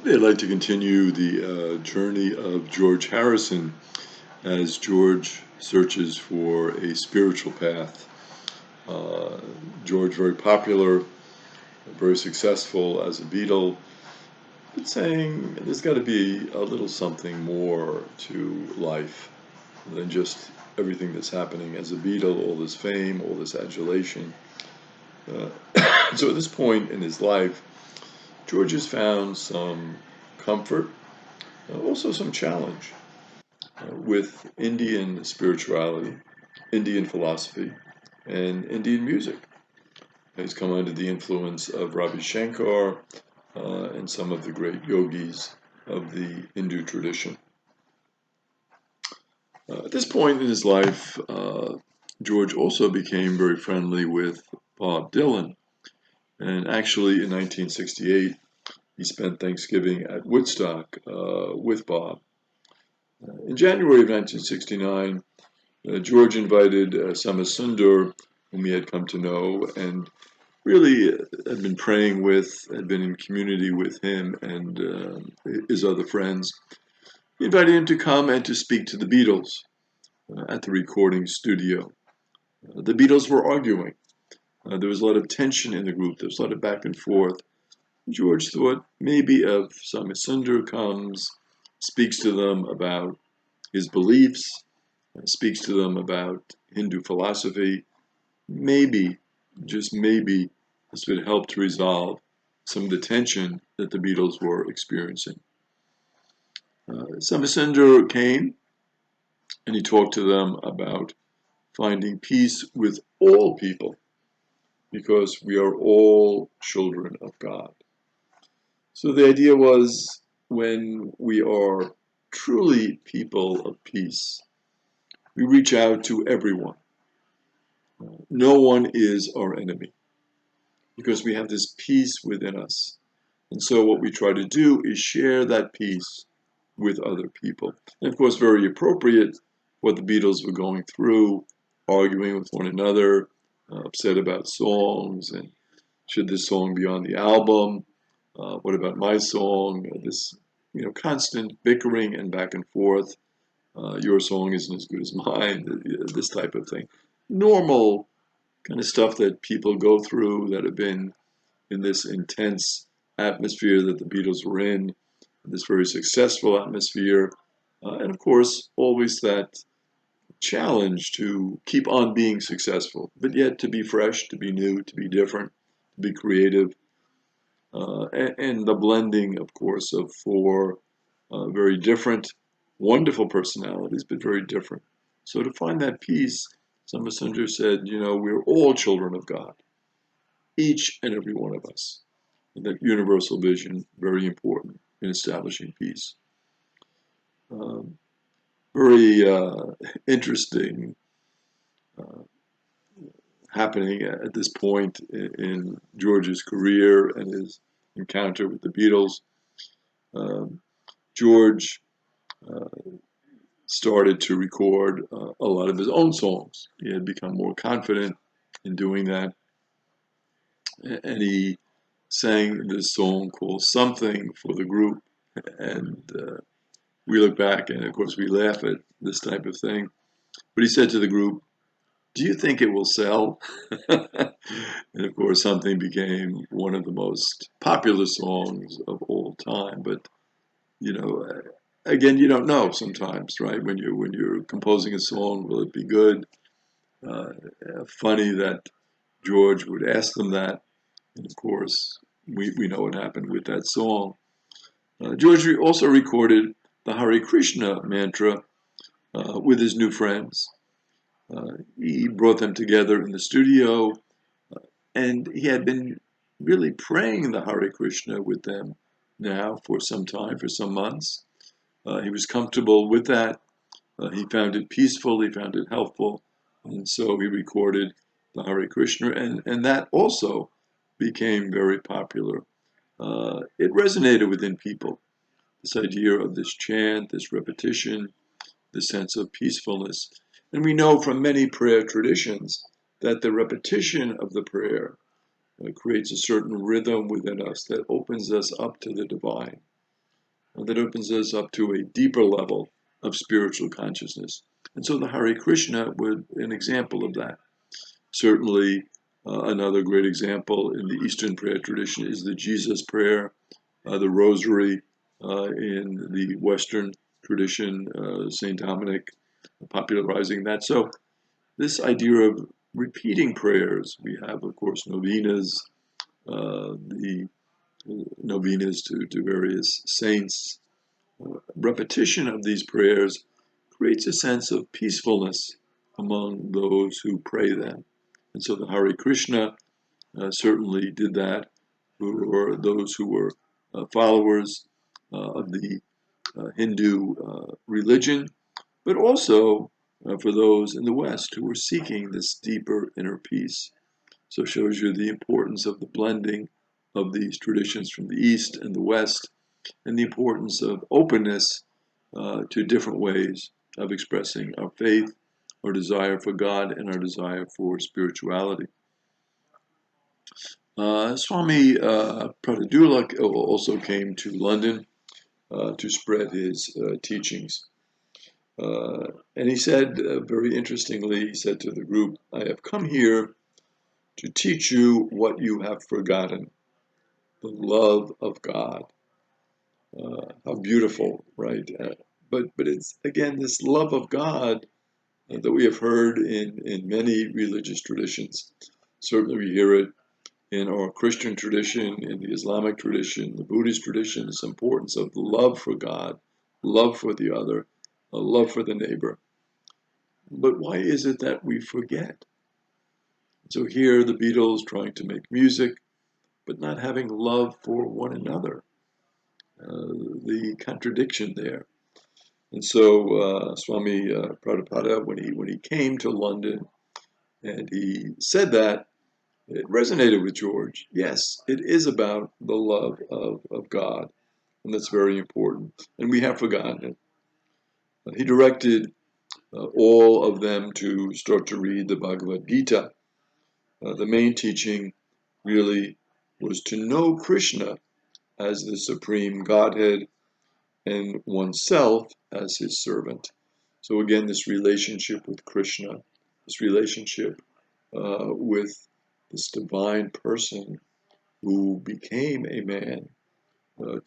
Today I'd like to continue the journey of George Harrison as George searches for a spiritual path. Uh, George, very popular, very successful as a Beatle, but saying there's got to be a little something more to life than just everything that's happening as a Beatle, all this fame, all this adulation. Uh, so at this point in his life, George has found some comfort, also some challenge with Indian spirituality, Indian philosophy, and Indian music. He's come under the influence of Ravi Shankar and some of the great yogis of the Hindu tradition. At this point in his life, George also became very friendly with Bob Dylan. And actually, in 1968, he spent Thanksgiving at Woodstock with Bob. In January of 1969, George invited Samasundar, whom he had come to know, and really had been praying with, had been in community with him and his other friends. He invited him to come and to speak to the Beatles at the recording studio. The Beatles were arguing. There was a lot of tension in the group. There was a lot of back and forth. George thought maybe if Samasundar comes, speaks to them about his beliefs, speaks to them about Hindu philosophy, maybe, just maybe, this would help to resolve some of the tension that the Beatles were experiencing. Samasundar came and he talked to them about finding peace with all people because we are all children of God. So the idea was when we are truly people of peace, we reach out to everyone. No one is our enemy because we have this peace within us. And so what we try to do is share that peace with other people. And of course, very appropriate what the Beatles were going through, arguing with one another, upset about songs, and should this song be on the album? What about my song? This, constant bickering and back and forth. Your song isn't as good as mine. This type of thing. Normal kind of stuff that people go through that have been in this intense atmosphere that the Beatles were in, this very successful atmosphere, and of course, always that challenge to keep on being successful, but yet to be fresh, to be new, to be different, to be creative, and the blending, of course, of four very different, wonderful personalities, but very different. So to find that peace, Samasundar said, we're all children of God, each and every one of us. And that universal vision, very important in establishing peace. Very interesting happening at this point in George's career and his encounter with the Beatles. George started to record a lot of his own songs. He had become more confident in doing that. And he sang this song called Something for the group. And we look back and, of course, we laugh at this type of thing. But he said to the group, "Do you think it will sell?" And, of course, Something became one of the most popular songs of all time. But, again, you don't know sometimes, right? When you're composing a song, will it be good? Funny that George would ask them that. And, of course, we know what happened with that song. George also recorded the Hare Krishna mantra with his new friends. He brought them together in the studio, and he had been really praying the Hare Krishna with them now for some time, for some months. He was comfortable with that. He found it peaceful, he found it helpful, and so he recorded the Hare Krishna, and that also became very popular. It resonated within people, this idea of this chant, this repetition, this sense of peacefulness. And we know from many prayer traditions that the repetition of the prayer creates a certain rhythm within us that opens us up to the divine. that opens us up to a deeper level of spiritual consciousness. And so the Hare Krishna was an example of that. Certainly, another great example in the Eastern prayer tradition is the Jesus prayer, the Rosary in the Western tradition, St. Dominic popularizing that. So this idea of repeating prayers, we have, of course, novenas, the novenas to various saints. Repetition of these prayers creates a sense of peacefulness among those who pray them. And so the Hare Krishna certainly did that for those who were followers of the Hindu religion, but also for those in the West who were seeking this deeper inner peace. So it shows you the importance of the blending of these traditions from the East and the West, and the importance of openness to different ways of expressing our faith, our desire for God, and our desire for spirituality. Swami Prabhupada also came to London to spread his teachings. And he said, very interestingly, he said to the group, "I have come here to teach you what you have forgotten, the love of God." How beautiful, right? But it's, again, this love of God that we have heard in many religious traditions. Certainly we hear it in our Christian tradition, in the Islamic tradition, the Buddhist tradition, this importance of love for God, love for the other, a love for the neighbor. But why is it that we forget? So here the Beatles trying to make music, but not having love for one another. The contradiction there. And so Swami Prabhupada, when he came to London and he said that, it resonated with George. Yes, it is about the love of God, and that's very important. And we have forgotten it. He directed all of them to start to read the Bhagavad Gita. The main teaching really was to know Krishna as the supreme Godhead and oneself as his servant. So again, this relationship with Krishna, this relationship with this divine person who became a man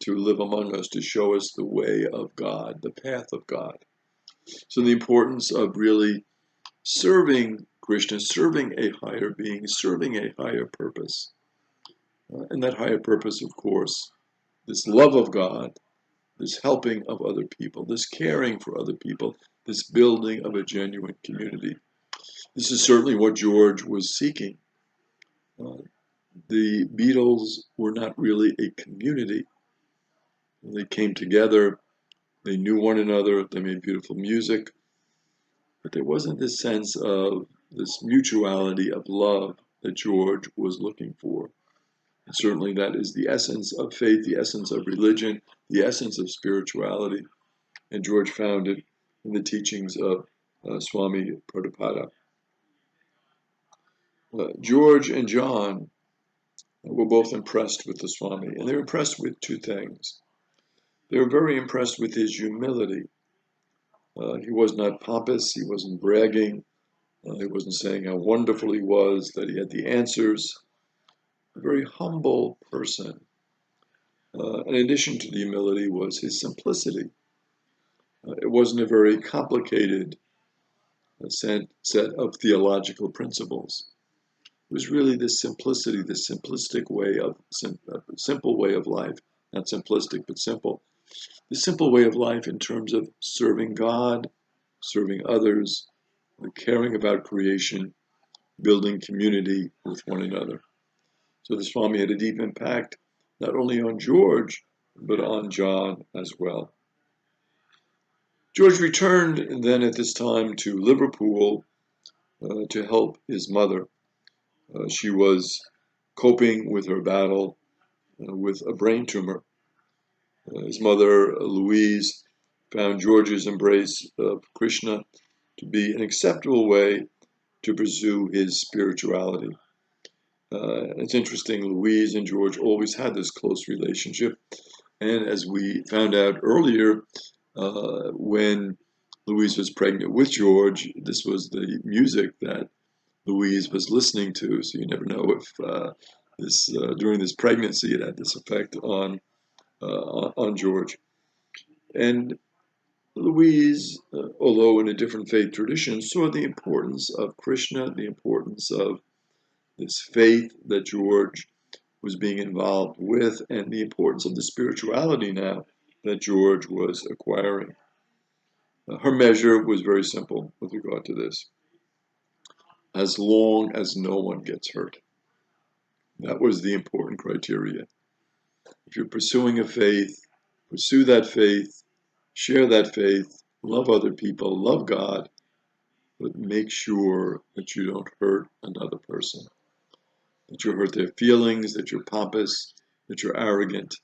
to live among us, to show us the way of God, the path of God. So the importance of really serving Krishna, serving a higher being, serving a higher purpose. And that higher purpose, of course, this love of God, this helping of other people, this caring for other people, this building of a genuine community. This is certainly what George was seeking. The Beatles were not really a community. They came together, they knew one another, they made beautiful music, but there wasn't this sense of this mutuality of love that George was looking for. And certainly that is the essence of faith, the essence of religion, the essence of spirituality. And George found it in the teachings of Swami Prabhupada. George and John were both impressed with the Swami, and they were impressed with two things. They were very impressed with his humility. He was not pompous, he wasn't bragging, he wasn't saying how wonderful he was, that he had the answers. A very humble person. In addition to the humility was his simplicity. It wasn't a very complicated set of theological principles. It was really this simplicity, this simplistic way of, simple way of life, not simplistic, but simple. The simple way of life in terms of serving God, serving others, caring about creation, building community with one another. So the Swami had a deep impact, not only on George, but on John as well. George returned then at this time to Liverpool to help his mother. She was coping with her battle with a brain tumor. His mother, Louise, found George's embrace of Krishna to be an acceptable way to pursue his spirituality. It's interesting, Louise and George always had this close relationship. And as we found out earlier, when Louise was pregnant with George, this was the music that Louise was listening to. So you never know if during this pregnancy it had this effect on George. And Louise, although in a different faith tradition, saw the importance of Krishna, the importance of this faith that George was being involved with, and the importance of the spirituality now that George was acquiring. Her measure was very simple with regard to this. As long as no one gets hurt. That was the important criteria. If you're pursuing a faith, pursue that faith, share that faith, love other people, love God, but make sure that you don't hurt another person, that you hurt their feelings, that you're pompous, that you're arrogant.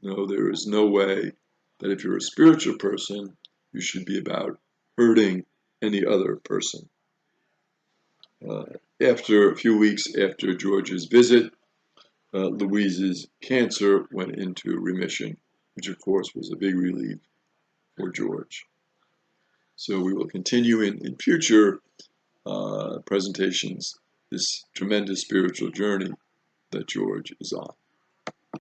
No, there is no way that if you're a spiritual person, you should be about hurting any other person. After a few weeks after George's visit, Louise's cancer went into remission, which of course was a big relief for George. So we will continue in future presentations this tremendous spiritual journey that George is on.